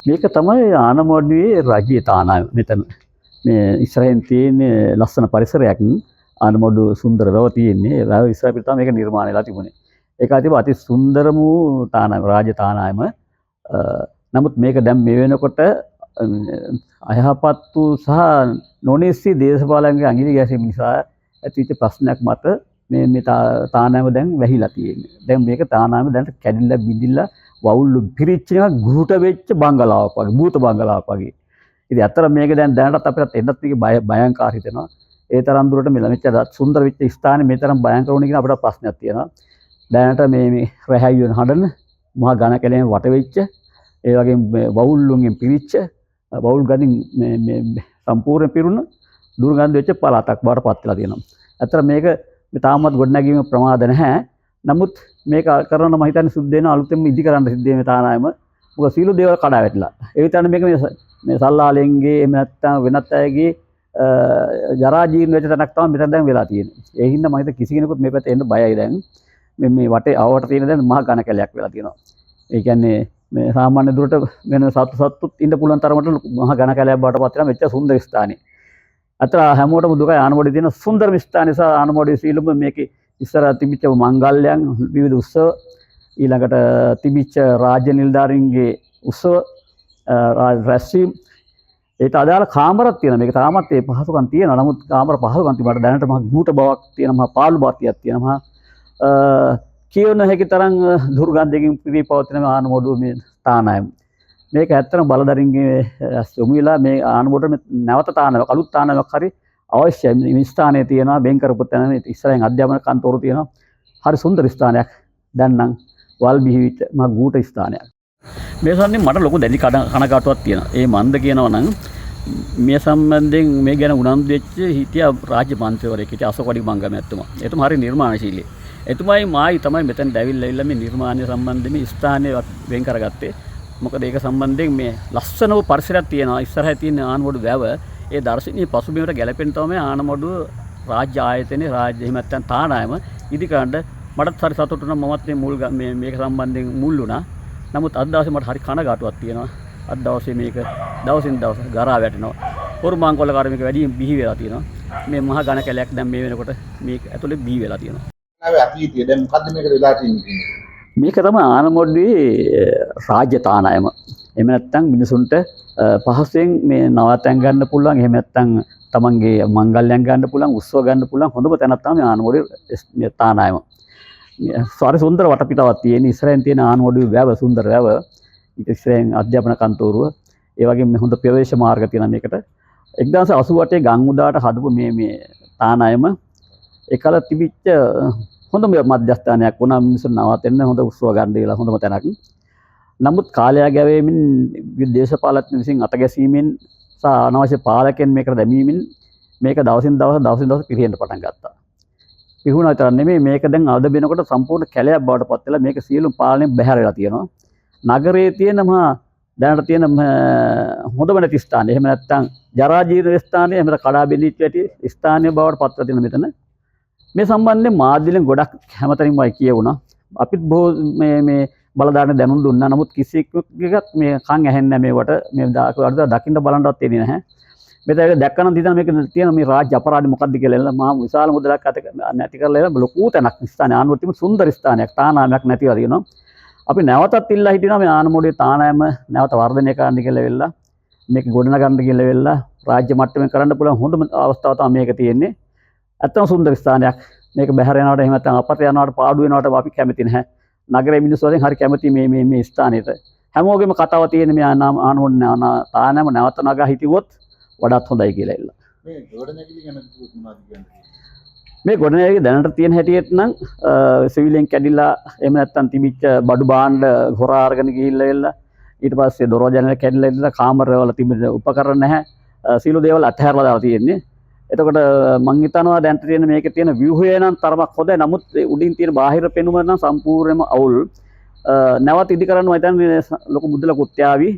මේක තමයි ආනමඩුවේ රජයේ තානාව. මෙතන මේ ඉස්සරහින් තියෙන ලස්සන පරිසරයක් ආනමඩු සුන්දර වැව තියෙන්නේ. වැව ඉස්සර පිට තමයි මේක නිර්මාණය වෙලා තිබුණේ. ඒක අති සුන්දරම වූ තානාව රාජ්‍ය තානාවම. නමුත් මේක දැන් මේ වෙනකොට අයහපත් වූ සහ නොනිසි දේශපාලනගේ අඟිලි ගැසීම නිසා ඇතිවෙච්ච ප්‍රශ්නයක් මත මේ තානාව දැන් වැහිලා තියෙන්නේ. දැන් මේක තානාව දැන් කැඩිලා බිඳිලා වවුල් පිරිච්ච එක ගුරුට වෙච්ච බංගලාවක් වගේ භූත බංගලාවක් වගේ. ඉතින් අතර මේක දැන් දැනටත් අපිට එන්නත් මේක භයංකාර හිතෙනවා. ඒ තරම් දුරට මෙච්චර සුන්දර වෙච්ච ස්ථානේ මේ තරම් භයංකර වුණේ කියන අපිට ප්‍රශ්නයක් තියෙනවා. දැනට මේ රැහැයි වෙන හඬන මහා ඝන කැලේම වට වෙච්ච ඒ වගේම වවුල්ලුන්ගෙන් පිරිච්ච වවුල් ගඳින් මේ සම්පූර්ණ පිරුණ දුර්ගන්ධ වෙච්ච පළාතක් බවට පත් වෙලා තියෙනවා. අතර මේක තාමත් ගොඩනැගීම ප්‍රමාද නැහැ. නමුත් මේක කරන මම හිතන්නේ සුද්ධ වෙන අලුතෙන්ම ඉදි කරන්න සිද්ධ වෙන තානායම මොකද සීළු දේවල් කඩා වැටිලා. ඒ විතරනේ මේක මේ සල්ලාලෙන්ගේ එහෙම නැත්නම් වෙනත් අයගේ ජරා ජීර්ණ වෙච්ච තැනක් තමයි මෙතන දැන් වෙලා තියෙන්නේ. ඒ හින්දා මම හිත කිසි කෙනෙකුත් මේ පැත්තේ එන්න බයයි දැන්. මේ වටේ ආවට තියෙන දැන් මහා ඝන කැලයක් වෙලා තියෙනවා. ඒ කියන්නේ මේ සාමාන්‍ය දුරට වෙන සත්තුත් ඉන්න පුළුවන් තරමට මහා ඝන කැලයක් බවට පත් වෙනවා. මෙච්චර සුන්දර ස්ථානේ. අතර හැමෝටම දුකයි ආනමඩුවේ තියෙන සුන්දර ස්ථාන නිසා ආනමඩුවේ සීලම මේකේ ඉස්සර තිබිච්ච මංගල්‍යයන් විවිධ උත්සව ඊළඟට තිබිච්ච රාජ්‍ය නිලධාරීන්ගේ උත්සව රැස්වීම් ඒට අදාළ කාමරක් තියෙනවා. මේක තාමත් ඒ පහසුකම් තියෙනවා. නමුත් කාමර පහසුකම් තිබුණාට දැනට මහ ගූට බවක් තියෙනවා. මහ පාළු බවක් තියෙනවා. කියවන හැකි තරම් දුර්ගන්ධයකින් පිරී පවතින මේ ආනමඩුව මේ තානායම. මේක ඇත්තටම බලදරින්ගේ යොමු වෙලා මේ ආනමඩුවට නැවත තානාවක් අලුත් තානාවක් හරි අවශ්‍යයි. මේ ස්ථානයේ තියෙනවා බෙන් කරපු තැන ඉස්සරහින් අධ්‍යාපන කන්තෝරු තියෙනවා. හරි සුන්දර ස්ථානයක්. දැන් නම් වල් බිහිවිච්ච මහ ගූට ස්ථානයක්. මේ සම්බන්ධයෙන් මට ලොකු දැඩි කනගාටුවක් තියෙනවා. ඒ මන්ද කියනවා නම් මේ සම්බන්ධයෙන් මේ ගැන උනන්දු වෙච්ච හිටියා රාජ්‍ය මන්ත්‍රීවරයෙක් හිටියා අශෝකඩි මංගම එතුමා. එතුමා හරි නිර්මාණශීලී. එතුමායි මායි තමයි මෙතන දැවිල්ලා මේ නිර්මාණය සම්බන්ධයෙන් මේ ස්ථානය වෙන් කරගත්තේ. මොකද ඒක සම්බන්ධයෙන් මේ ලස්සනව පරිසරයක් තියෙනවා. ඉස්සරහේ තියෙන ආනමඩු වැව ඒ දර්ශනීය පසුබිමට ගැලපෙන තමයි ආනමඩුව රාජ්‍ය ආයතනයේ රාජ්‍ය එහෙම නැත්නම් තානායම ඉදිකරන්න මටත් හරි සතුටු වුණා. මමත් මේක සම්බන්ධයෙන් මුල් වුණා. නමුත් අද දවසේ මට හරි කනගාටුවක් තියෙනවා. අද දවසේ මේක දවසින් දවස ගරා වැටෙනවා. හොරුමාංකොල්ල කාර්මික වැඩියෙන් බිහි වෙලා තියෙනවා. මේ මහා ඝන කැලයක් දැන් මේ වෙනකොට මේක ඇතුලේ බිහි වෙලා තියෙනවා. අතීතයේ දැන් මොකද්ද මේකට වෙලා තියෙන්නේ? මේක තමයි ආනමඩුවේ රාජ්‍ය තානායම. එහෙම නැත්නම් මිනිසුන්ට පහසුවෙන් මේ නවතැන් ගන්න පුළුවන්. එහෙම නැත්නම් තමන්ගේ මංගල්‍යයන් ගන්න පුළුවන්, උත්සව ගන්න පුළුවන් හොඳම තැනක් තමයි ආනමඩුවේ තානායම. සාරි සුන්දර වටපිටාවක් තියෙන. ඉස්සරහින් තියෙන ආනමඩුවේ වැව සුන්දර වැව. ඉස්සරහින් අධ්‍යාපන කන්තෝරුව. ඒ වගේම හොඳ ප්‍රවේශ මාර්ග තියෙනවා මේකට. 1988 ගම්මුදාට හදපු මේ තානායම එකල තිබිච්ච හොඳම මධ්‍යස්ථානයක් වුණා. මිනිස්සු නවතෙන්න හොඳ උත්සව ගන්න කියලා හොඳම තැනක්. නමුත් කාලය ගැවීමෙන් දේශපාලඥ විසින් අතගැසීමෙන් සහ අනවශ්‍ය පාලකයන් මේකට දැමීමෙන් මේක දවසින් දවස පිරෙන්න පටන් ගත්තා. පිරුණා විතර නෙමෙයි මේක දැන් අද වෙනකොට සම්පූර්ණ කැලයක් බවට පත් වෙලා මේක සියලුම පාලනයෙන් බැහැර වෙලා තියෙනවා. නගරයේ තියෙන දැනට තියෙන හොඳම නැති ස්ථාන. එහෙම නැත්නම් ජරා ජීර්ණ ස්ථානය, එහෙම නැත්නම් කඩා බිඳිච්ච ඇති ස්ථානය බවට පත් වෙලා තියෙන මෙතන. මේ සම්බන්ධයෙන් මාධ්‍යයෙන් ගොඩක් හැමතැනින්ම කියවුණා. අපිත් බොහෝ මේ බලදාන දැනුම් දුන්නා. නමුත් කිසිෙකත් මේ කන් ඇහෙන්නේ මේවට මේ දකින්න බලන්නවත් දෙන්නේ නැහැ. මෙතන දැක්කනම් හිතන මේක තියෙන මේ රාජ්‍ය අපරාධ මොකක්ද කියලා මහා විශාල මුදලක් නැති කරලා ලොකු තැනක් ස්ථානය ආනමඩුවේ සුන්දර ස්ථානයක් තානායමක් නැතිව තියෙනවා. අපි නැවතත් ඉල්ලා හිටිනවා මේ ආනමඩුවේ තානායම නැවත වර්ධනය කරන්න කියලා වෙලා මේක ගොඩනගන්න කියලා වෙලා රාජ්‍ය මට්ටමින් කරන්න පුළුවන් හොඳම අවස්ථාව තමයි මේක තියෙන්නේ. ඇත්තම සුන්දර ස්ථානයක්. මේක බැහැර යනවට එහෙම නැත්නම් අපත යනවට පාඩු වෙනවට අපි කැමති නැහැ. නගරයේ මිනිස්සු වලින් හරි කැමති මේ ස්ථානෙට. හැමෝගෙම කතාව තියෙන මේ ආනමඩුවේ තානායම නැවත නගා හිටියොත් වඩාත් හොඳයි කියලා ඉල්ල. මේ ගොඩනැගිලි ගැන මොනවද කියන්නේ? මේ ගොඩනැගිලි දැනට තියෙන හැටියට නම් සිවිලෙන් කැඩිලා එහෙම නැත්නම් තිබිච්ච බඩු භාණ්ඩ හොරා අරගෙන ගිහිල්ලා එල්ල ඊට පස්සේ දොර ජනේල කැඩිලා ඉඳලා කාමරවල තිබෙන උපකරණ නැහැ. සීළු දේවල් අතහැරලා දාලා තියෙන්නේ. එතකොට මං හිතනවා දැන් තියෙන මේකේ තියෙන ව්‍යුහය නම් තරමක් හොඳයි. නමුත් උඩින් තියෙන බාහිර පෙනුම නම් සම්පූර්ණයෙන්ම අවුල්. නැවත ඉදි කරන්න මම හිතන්නේ ලොකු මුදලකුත් යාවි.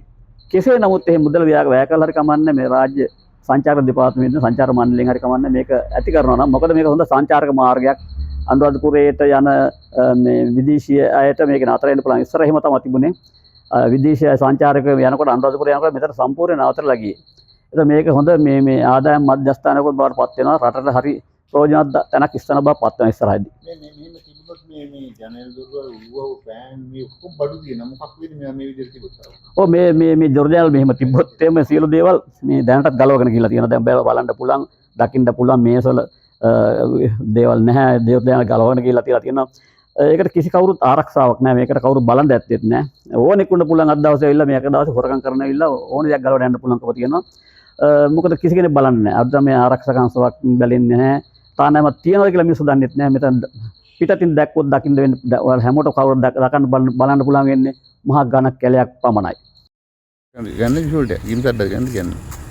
කෙසේ නමුත් එහෙම මුදල වැය කළා හරි කමන්නේ මේ රාජ්‍ය සංචාර දෙපාර්තමේන්තුවේ සංචාර මණ්ඩලයෙන් හරි කමන්නේ මේක ඇති කරනවා නම් මොකද මේක හොඳ සංචාරක මාර්ගයක්. අනුරාධපුරයට යන මේ විදේශීය අයට මේක නතර වෙන්න පුළුවන්. ඉස්සර එහෙම තමයි තිබුණේ. විදේශ සංචාරකයෝ යනකොට අනුරාධපුර යනකොට මෙතන සම්පූර්ණ නවතරලා ගියේ. එතකොට මේක හොඳ මේ ආදායම් මධ්‍යස්ථානයකට බවට පත් වෙනවා. රටට හරි ප්‍රයෝජනවත් තැනක් ඉස්සන බව පත් වෙන ඉස්සරහදී. මෙහෙම තිබුණොත් මේ ජනේල් දොරවල් උවව ෆෑන් මේ ඔක්කොම බඩු තියෙන මොකක් වෙන්නේ මේ විදිහට තිබුණා. ඔව් මේ ජොර්ජනල් මෙහෙම තිබ්බොත් එමේ සියලු දේවල් මේ දැනටත් ගලවගෙන ගිහලා තියෙනවා. දැන් බලන්න පුළුවන්, දකින්න පුළුවන් මේසවල දේවල් නැහැ. දේවල් ගලවගෙන ගිහලා තියලා තියෙනවා. ඒකට කිසි කවුරුත් ආරක්ෂාවක් නැහැ. මේකට කවුරු බලන් දැත්තේත් නැහැ. ඕනෙකුන්න පුළුවන් අද දවසේ ඇවිල්ලා මේක දවසේ හොරකම් කරන්න ඇවිල්ලා ඕන දෙයක් ගලවලා යන්න පුළුවන්කම තියෙනවා. මොකද කිසි කෙනෙක් බලන්නේ නැහැ. අද මේ ආරක්ෂක අංශයක් බැලෙන්නේ නැහැ. තානෑමක් තියනවා කියලා මිනිස්සු දන්නෙත් නැහැ. මෙතන පිටතින් දැක්කොත් දකින්න වෙන්නේ ඔයාලා හැමෝටම කවුරුත් දකන්න බලන්න පුළුවන් වෙන්නේ මහා ඝන කැලයක් පමණයි. ගන්න විශ්වලට ගිම්සද්ද ගන්න කියන්නේ.